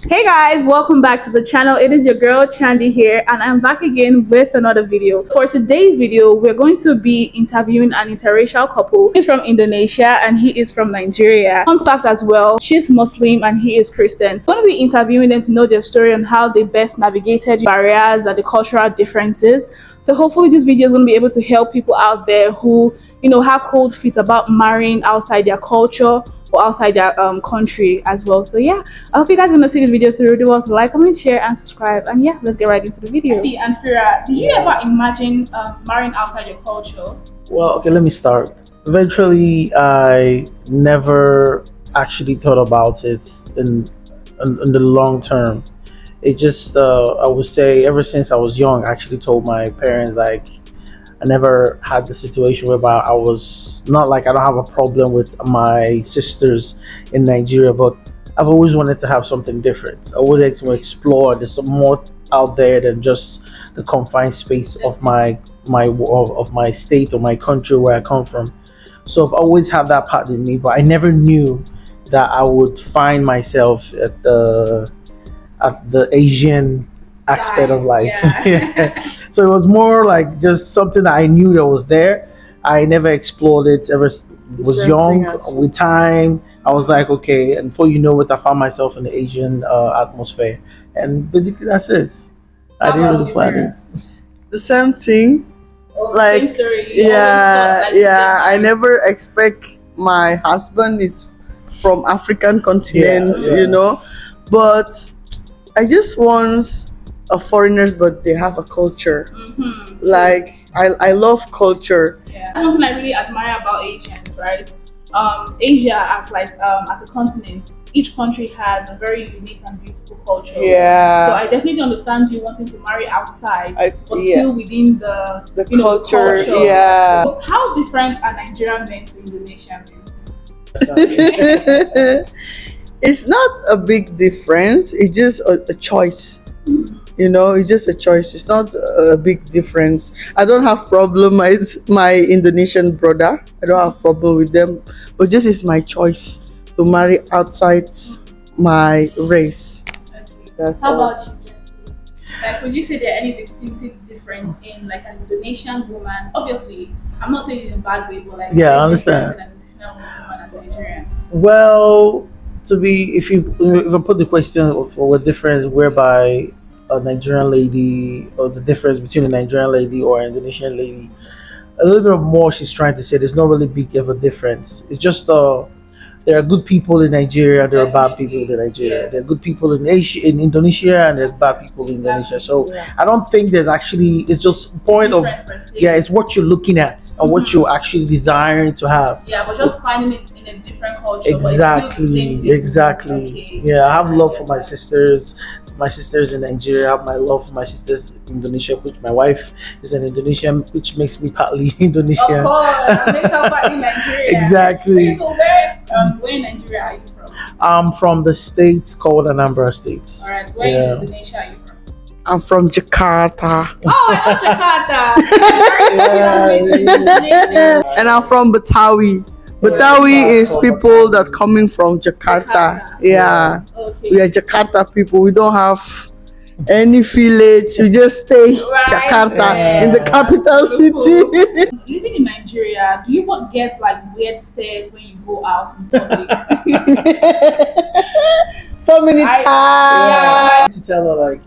Hey guys, welcome back to the channel. It is your girl Chandy here, and I'm back again with another video. For today's video, we're going to be interviewing an interracial couple. He's from Indonesia and he is from Nigeria. Fun fact as well, she's Muslim and he is Christian. We're going to be interviewing them to know their story on how they best navigated barriers and the cultural differences. So hopefully this video is going to be able to help people out there who, have cold feet about marrying outside their culture or outside their country as well. So yeah, I hope you guys are going to see this video through. Do also like, comment, share and subscribe, and yeah, let's get right into the video. See, and Fira, did you ever imagine marrying outside your culture? Well, okay, let me start. Eventually, I never actually thought about it in the long term. It just I would say ever since I was young, I actually told my parents, like, I never had the situation whereby I was not like I don't have a problem with my sisters in Nigeria, but I've always wanted to have something different. I would like to explore. There's some more out there than just the confined space of my state or my country where I come from. So I've always had that part in me, but I never knew that I would find myself at the Asian aspect of life. Yeah. So it was more like just something that I knew that was there. I never explored it ever. Was young. With time I was like, okay, and before you know it, I found myself in the Asian atmosphere, and basically that's it. I didn't really plan it. The same thing. Like, same story. Yeah, I never expect my husband is from African continent, but I just want a foreigners, but they have a culture. Like I love culture. Yeah, something I really admire about Asians, right? Asia as a continent, each country has a very unique and beautiful culture. Yeah. So I definitely understand you wanting to marry outside, but still within the culture. Yeah. So how different are Nigerian men to Indonesian men? It's not a big difference. It's just a choice. It's just a choice. It's not a big difference. I don't have problem with my Indonesian brother. I don't have problem with them, but just it's my choice to marry outside my race. Okay. That's How all. about you, Jesse? Like, would you say there are any distinctive difference in like an Indonesian woman? Obviously, I'm not saying it in a bad way, but like, yeah, I understand. An Indonesian woman and a Nigerian. Well, if I put the question for a difference whereby a Nigerian lady, or the difference between a Nigerian lady or an Indonesian lady, a little bit more she's trying to say there's not really big of a difference. It's just there are good people in Nigeria, there are bad people in Nigeria. Yes. There are good people in Asia, in Indonesia, and there's bad people in Indonesia. So I don't think there's actually, it's just point of, it's what you're looking at or what you're actually desiring to have. Yeah, but just finding it in a different culture. Exactly. Okay. Yeah, I have love for my sisters in Nigeria. I have my love for my sisters in Indonesia, which my wife is an Indonesian, which makes me partly Indonesian. Of course, that makes her partly Nigerian. Exactly. Okay, so where in Nigeria are you from? I'm from the state called Anambra State. Alright, where in Indonesia are you from? I'm from Jakarta. Oh, I love Jakarta. And I'm from Betawi. Betawi is people that coming from Jakarta. Yeah. Okay. We are Jakarta people. We don't have any village. We just stay Jakarta in the capital city. Living in Nigeria, do you get like weird stares when you go out in public? So many times. I to tell her, like,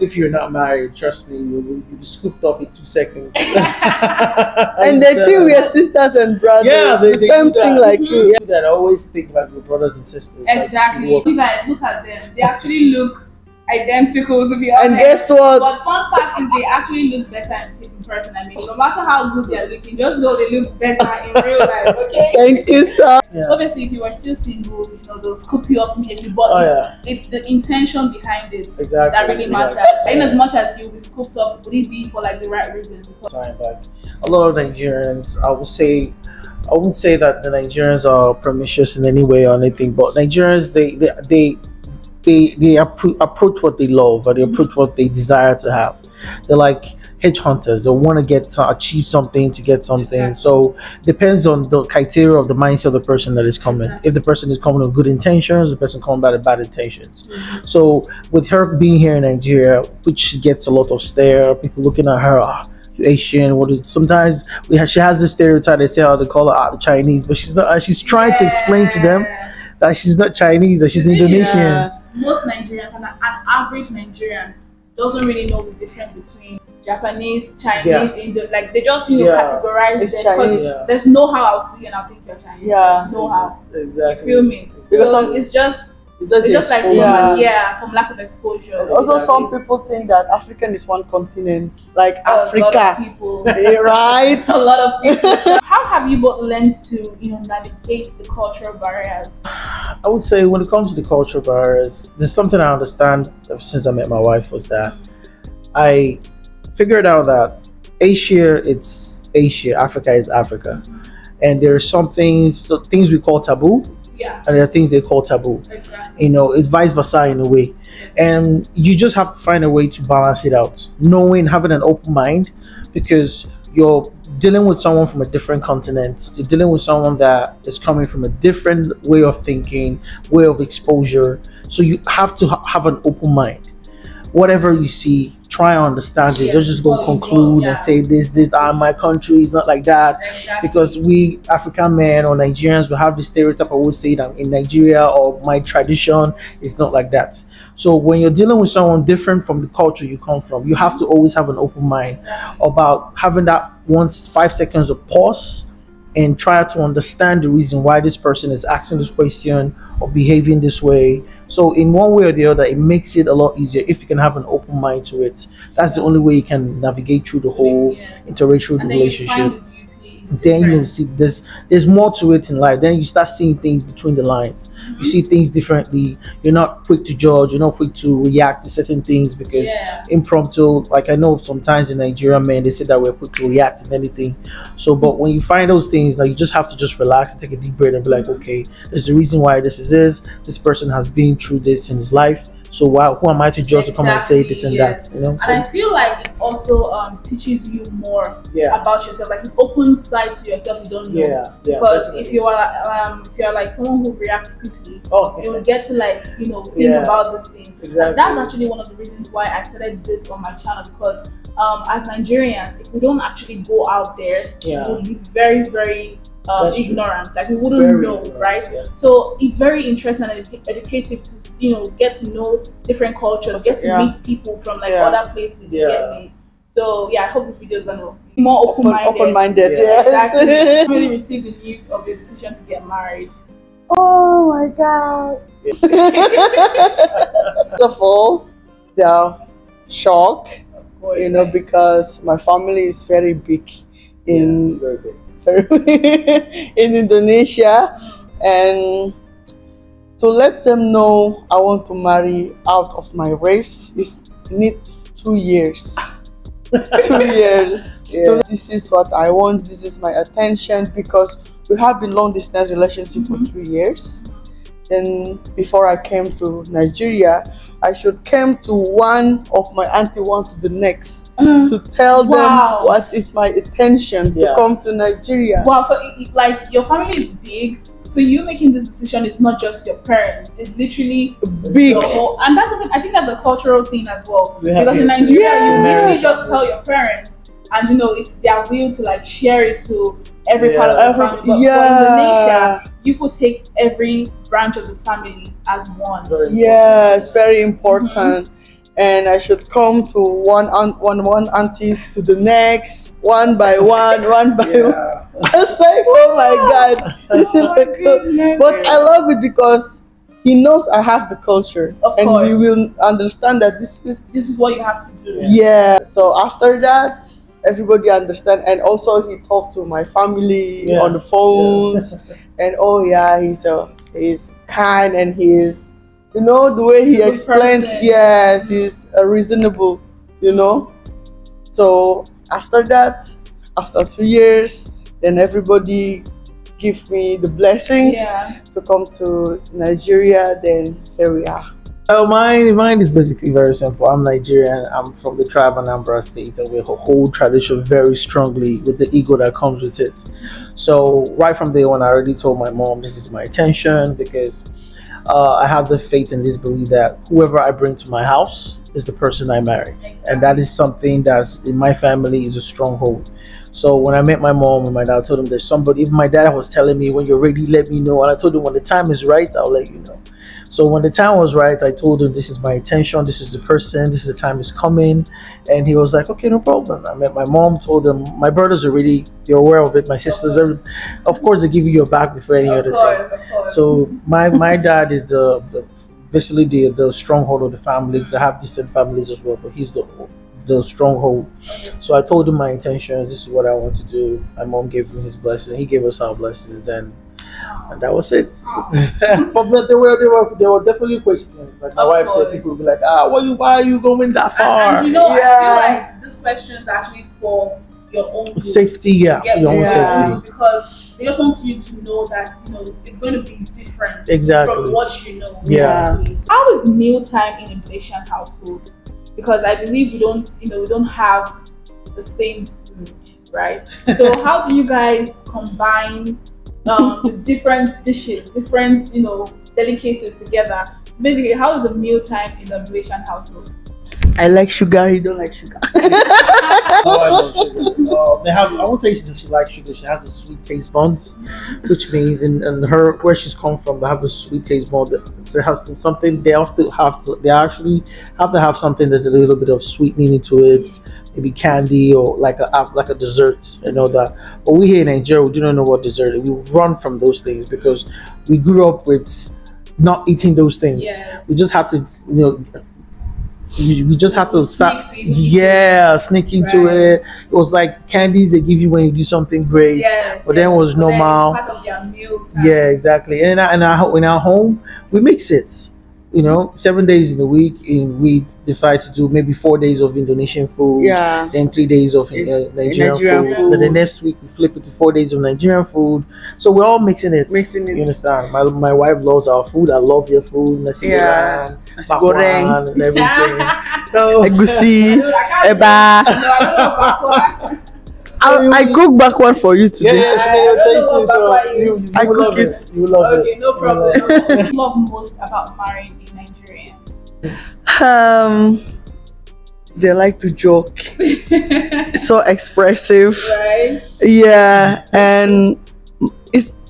if you're not married, trust me, you'll be scooped up in 2 seconds. And they think we are sisters and brothers. Yeah, the same thing like you. That I always think like we're brothers and sisters. Exactly. Like, you guys look at them. They actually look identical, to be honest. And guess what? But fun fact is they actually look better in person. I mean, no matter how good they're looking, just know they look better in real life, okay? Thank you, sir. Yeah. Obviously, if you were still single, they'll scoop you up immediately, but it's the intention behind it that really matters. And as much as you'll be scooped up, would it be for like the right reasons? A lot of Nigerians, I wouldn't say that the Nigerians are promiscuous in any way or anything, but Nigerians, they approach what they love, or they approach what they desire to have. They're like hedge hunters. They want to achieve something to get something. Exactly. So depends on the criteria of the mindset of the person that is coming. Exactly. If the person is coming with good intentions, the person coming by the bad intentions. So with her being here in Nigeria, which gets a lot of stare, people looking at her, you Asian. What is sometimes she has this stereotype. They say, they call her the Chinese, but she's not. She's trying to explain to them that she's not Chinese, that she's Indonesian. Yeah. Most Nigerians, and an average Nigerian doesn't really know the difference between Japanese, Chinese, Indo. Like they just categorize it's them Chinese. because there's no how I'll see you and I'll think you're Chinese. Yeah. There's no how. Exactly. You feel me? Because so it's just like from lack of exposure. Also, some people think that African is one continent, like Africa. A lot of people, right? A lot of people. How have you both learned to navigate the cultural barriers? I would say when it comes to the cultural barriers, there's something I understand ever since I met my wife was that I figured out that Asia, it's Asia, Africa is Africa, and there are some things we call taboo. Yeah. And there are things they call taboo. Exactly. It's vice versa in a way. And you just have to find a way to balance it out. Having an open mind, because you're dealing with someone from a different continent. You're dealing with someone that is coming from a different way of thinking, way of exposure. So you have to have an open mind. Whatever you see, try and understand it. Don't just go conclude and say this, my country is not like that. Exactly. Because we African men or Nigerians will have this stereotype. I always say that in Nigeria or my tradition is not like that. So when you're dealing with someone different from the culture you come from, you have to always have an open mind about having that 5 seconds of pause and try to understand the reason why this person is asking this question or behaving this way. So in one way or the other, it makes it a lot easier if you can have an open mind to it. That's the only way you can navigate through the whole interracial relationship. Then you see there's more to it in life. Then you start seeing things between the lines. You see things differently. You're not quick to judge. You're not quick to react to certain things because impromptu. Like I know sometimes in Nigeria, man, they say that we're quick to react to anything. So, but when you find those things, like you just have to just relax and take a deep breath and be like, okay, there's a reason why this is. This person has been through this in his life. So who am I to judge to come and say this and that? And I feel like it also teaches you more about yourself. Like it opens sight to yourself you don't know. Because definitely. if you're like someone who reacts quickly, you will get to think about this thing. Exactly. And that's actually one of the reasons why I started this on my channel, because as Nigerians, if we don't actually go out there, we'll be very, very ignorant. Like we wouldn't know, right? So it's very interesting and educative to get to know different cultures, get to meet people from other places. You get me? So I hope this video is gonna be more open-minded. Exactly. I really received the news of your decision to get married. Oh my God! First of all, they are shocked, because my family is very big in in Indonesia, and to let them know I want to marry out of my race is need 2 years. 2 years. So this is what I want. This is my attention, because we have been long distance relationship for 2 years. Then before I came to Nigeria, I should came to one of my auntie, one to the next, to tell them what is my intention to come to Nigeria. Wow, so like your family is big. So you making this decision is not just your parents; it's literally big. And that's something I think that's a cultural thing as well. Because in Nigeria, you literally just tell your parents, and it's their will to share it to every part of the family. But for Indonesia, you could take every branch of the family as one. Yes, very important. And I should come to one auntie to the next, one by one, one by one. I was like, oh my God, this is but I love it because he knows I have the culture, and we will understand that this is what you have to do. Yeah. So after that, everybody understand, and also he talked to my family on the phones, and he's kind, and he's the way he explains. Yes, he's reasonable. So after that, after 2 years, then everybody give me the blessings to come to Nigeria. Then here we are. Mine is basically very simple. I'm Nigerian. I'm from the tribe Anambra State, and we hold tradition very strongly with the ego that comes with it. So right from day one, I already told my mom this is my intention because I have the faith and this belief that whoever I bring to my house is the person I marry, and that is something that's in my family is a stronghold. So when I met my mom and my dad, I told them there's somebody. If my dad was telling me when you're ready, let me know, and I told him when the time is right, I'll let you know. So when the time was right, I told him this is my intention, this is the person, this is the time is coming, and he was like, okay, no problem. I met my mom, told them my brothers already they're aware of it, my sisters, of course they give you your back before any other thing. Of course. So my dad is basically the stronghold of the family. Because I have distant families as well, but he's the stronghold. So I told him my intentions. This is what I want to do. My mom gave me his blessing. He gave us our blessings, and that was it. But there were definitely questions. Like my wife said, people would be like, why are you going that far? And I feel like this question is actually for your own good. Safety, yeah, for your own safety. Because they just want you to know that it's going to be different from what you know. Yeah. How is mealtime in a Blasian household? Because I believe we don't have the same food, right? So how do you guys combine the different dishes, different delicacies together? So basically, how is the mealtime in the Blasian household? I like sugar. You don't like sugar. I love sugar. I won't say she likes sugar. She has a sweet taste buds, which means in her where she's come from, they have a sweet taste bud. It has something they actually have to have something that's a little bit of sweetening into it, maybe candy or like a dessert, that. But we here in Nigeria, we do not know what dessert is. We run from those things because we grew up with not eating those things. Yes. We just have to, we just have to start, sneak into it. It was like candies they give you when you do something great, but then it was normal. Part of their meal time. Yeah, exactly. And in our home, we mix it. 7 days in a week, we decide to do maybe 4 days of Indonesian food, then 3 days of Nigerian food. Then the next week we flip it to 4 days of Nigerian food. So we're all mixing it. You understand? My wife loves our food. I love your food. Nasi goreng, and everything. So egusi, eba. I cook backward for you today. I cook it. You love it. Okay, no problem. What do you love most about marrying a Nigerian? They like to joke. So expressive. Right? Yeah, and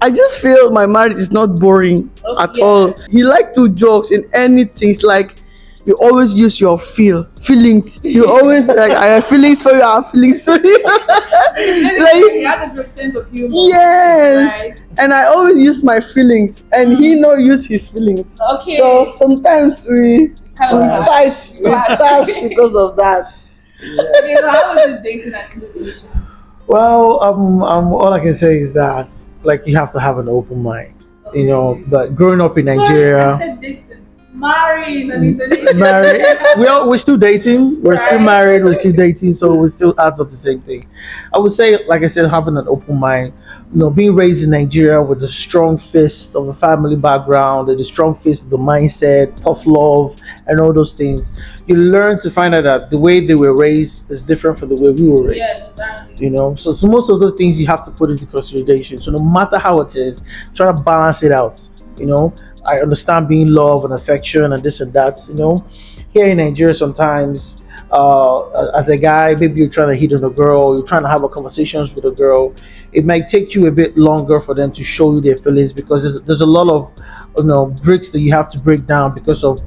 I just feel my marriage is not boring at all. He like to jokes in anything. It's like you always use your feelings. You always like, I have feelings for you, I have feelings for you. Like, he has a great sense of humor. Yes. Right? And I always use my feelings, and he no use his feelings. Okay. So sometimes we fight because of that. Okay, so how is it dating at Indonesia? Well, all I can say is that you have to have an open mind, But growing up in Nigeria, I said dating. Married in Indonesia. We're still dating. We're still married. We're still dating. So it still adds up the same thing. I would say, like I said, having an open mind. Being raised in Nigeria with the strong fist of a family background and the strong fist of the mindset, tough love, and all those things. You learn to find out that the way they were raised is different from the way we were raised. Yes, exactly. So most of those things you have to put into consideration. So no matter how it is, try to balance it out. I understand being love and affection and this and that. Here in Nigeria, sometimes as a guy, maybe you're trying to hit on a girl, you're trying to have a conversations with a girl. It might take you a bit longer for them to show you their feelings because there's a lot of bricks that you have to break down because of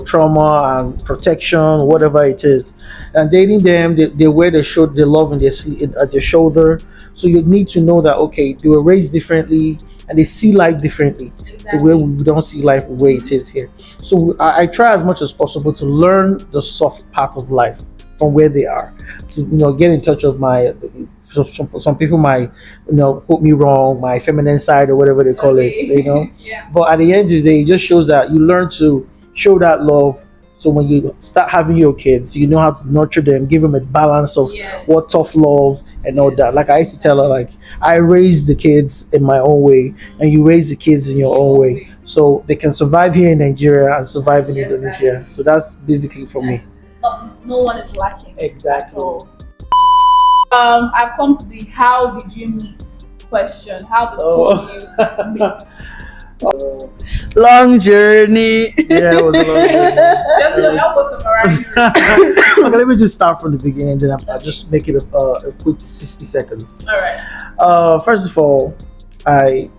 trauma and protection, whatever it is. And dating them, they wear their love in their sleeve at their shoulder. So you need to know that they were raised differently and they see life differently. The way we don't see life the way it is here. So I try as much as possible to learn the soft part of life from where they are. To get in touch with my some people might put me wrong, my feminine side or whatever they call it. Yeah. But at the end of the day, it just shows that you learn to show that love. So when you start having your kids, you know how to nurture them, give them a balance of what tough love and all that. Like I used to tell her, I raise the kids in my own way, and you raise the kids in your own way. so they can survive here in Nigeria and survive in Indonesia. So that's basically for me. No one is lacking. Exactly. At all. I've come to the how did you meet question. How did two of you meet? Long journey. Yeah, it was a long journey. Just to help us summarize. Okay, let me just start from the beginning, then I'll just make it a quick 60 seconds. All right. First of all, I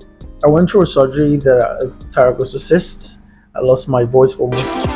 went through a surgery that thyroid cyst. I lost my voice for almost